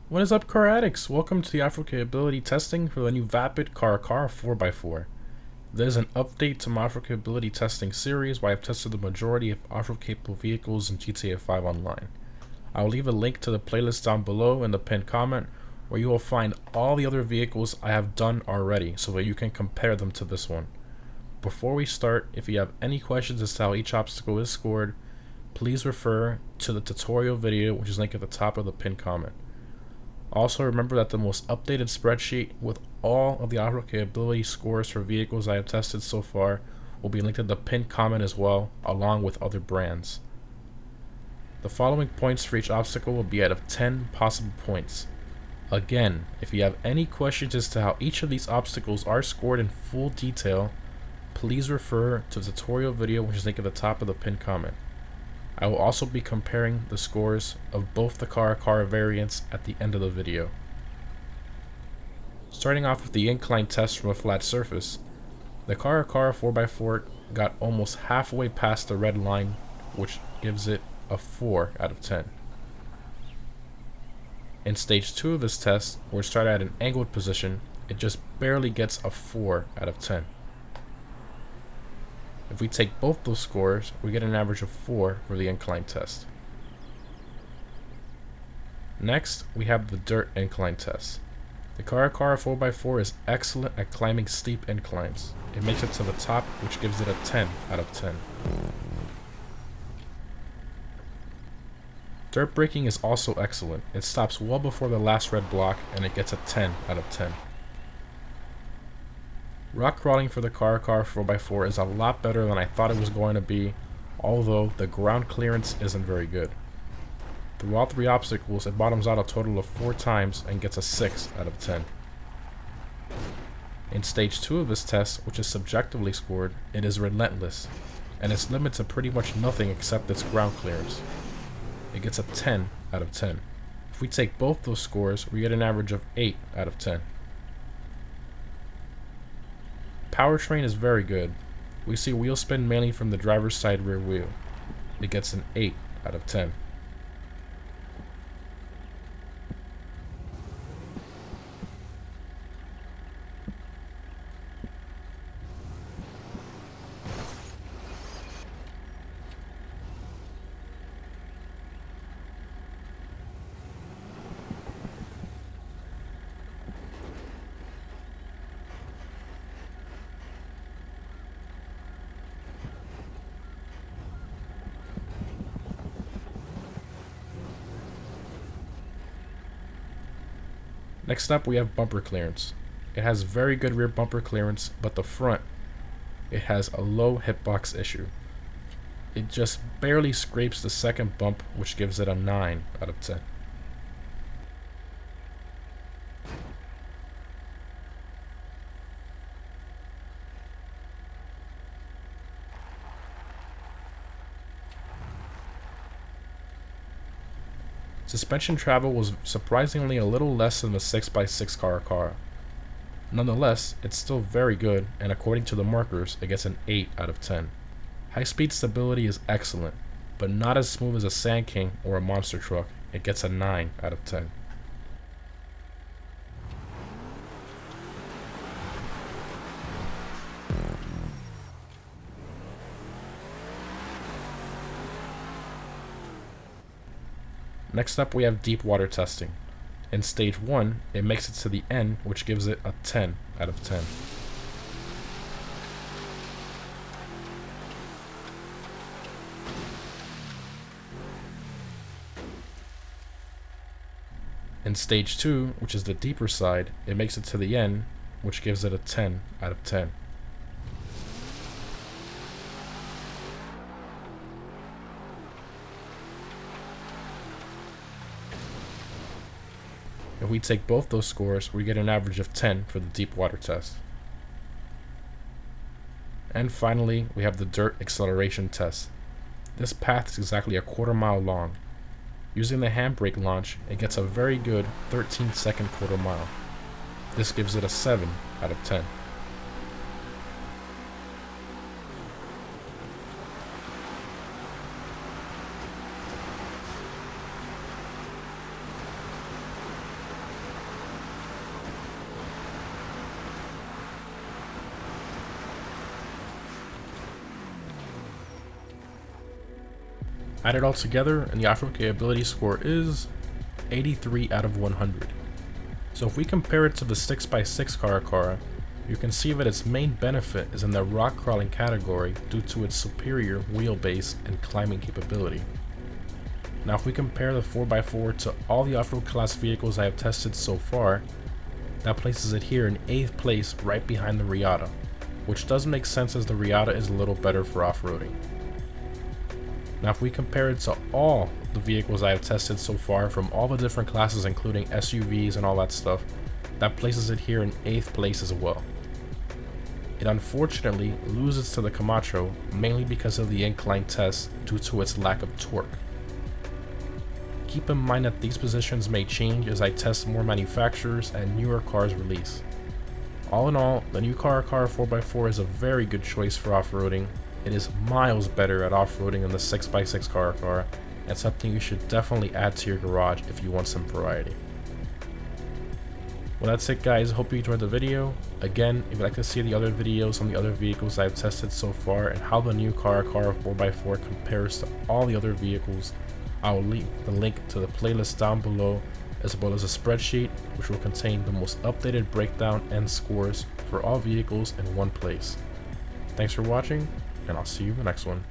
What is up, car addicts? Welcome to the off-road capability testing for the new Vapid Caracara 4x4. There's an update to my off-road capability testing series where I've tested the majority of off-road capable vehicles in GTA 5 Online. I will leave a link to the playlist down below in the pinned comment where you will find all the other vehicles I have done already so that you can compare them to this one. Before we start, if you have any questions as to how each obstacle is scored, please refer to the tutorial video which is linked at the top of the pinned comment. Also remember that the most updated spreadsheet with all of the off-road capability scores for vehicles I have tested so far will be linked in the pinned comment as well, along with other brands. The following points for each obstacle will be out of 10 possible points. Again, if you have any questions as to how each of these obstacles are scored in full detail, please refer to the tutorial video which is linked at the top of the pinned comment. I will also be comparing the scores of both the Caracara variants at the end of the video. Starting off with the incline test from a flat surface, the Caracara 4x4 got almost halfway past the red line, which gives it a 4 out of 10. In stage 2 of this test, where it started at an angled position, it just barely gets a 4 out of 10. If we take both those scores, we get an average of 4 for the incline test. Next, we have the dirt incline test. The Caracara 4x4 is excellent at climbing steep inclines. It makes it to the top, which gives it a 10 out of 10. Dirt braking is also excellent. It stops well before the last red block, and it gets a 10 out of 10. Rock crawling for the Caracara 4x4 is a lot better than I thought it was going to be, although the ground clearance isn't very good. Through all 3 obstacles, it bottoms out a total of 4 times and gets a 6 out of 10. In stage 2 of this test, which is subjectively scored, it is relentless, and its limits are pretty much nothing except its ground clearance. It gets a 10 out of 10. If we take both those scores, we get an average of 8 out of 10. Powertrain is very good. We see wheel spin mainly from the driver's side rear wheel. It gets an 8 out of 10. Next up, we have bumper clearance. It has very good rear bumper clearance, but the front, it has a low hitbox issue. It just barely scrapes the second bump, which gives it a 9 out of 10. Suspension travel was surprisingly a little less than the 6x6 Caracara. Nonetheless, it's still very good, and according to the markers, it gets an 8 out of 10. High-speed stability is excellent, but not as smooth as a Sand King or a monster truck. It gets a 9 out of 10. Next up, we have deep water testing. In stage 1, it makes it to the end, which gives it a 10 out of 10. In stage 2, which is the deeper side, it makes it to the end, which gives it a 10 out of 10. If we take both those scores, we get an average of 10 for the deep water test. And finally, we have the dirt acceleration test. This path is exactly a quarter-mile long. Using the handbrake launch, it gets a very good 13-second quarter-mile. This gives it a 7 out of 10. Add it all together and the off-road capability score is 83 out of 100. So if we compare it to the 6x6 Caracara, you can see that its main benefit is in the rock crawling category due to its superior wheelbase and climbing capability. Now if we compare the 4x4 to all the off-road class vehicles I have tested so far, that places it here in 8th place right behind the Riata, which does make sense as the Riata is a little better for off-roading. Now if we compare it to all the vehicles I have tested so far from all the different classes including SUVs and all that stuff, that places it here in 8th place as well. It unfortunately loses to the Camacho mainly because of the incline test due to its lack of torque. Keep in mind that these positions may change as I test more manufacturers and newer cars release. All in all, the new Caracara 4x4 is a very good choice for off-roading. It is miles better at off-roading than the 6x6 Caracara, and something you should definitely add to your garage if you want some variety. Well, that's it guys, hope you enjoyed the video. Again, if you'd like to see the other videos on the other vehicles I've tested so far and how the new Caracara 4x4 compares to all the other vehicles, I will leave the link to the playlist down below, as well as a spreadsheet which will contain the most updated breakdown and scores for all vehicles in one place. Thanks for watching, and I'll see you in the next one.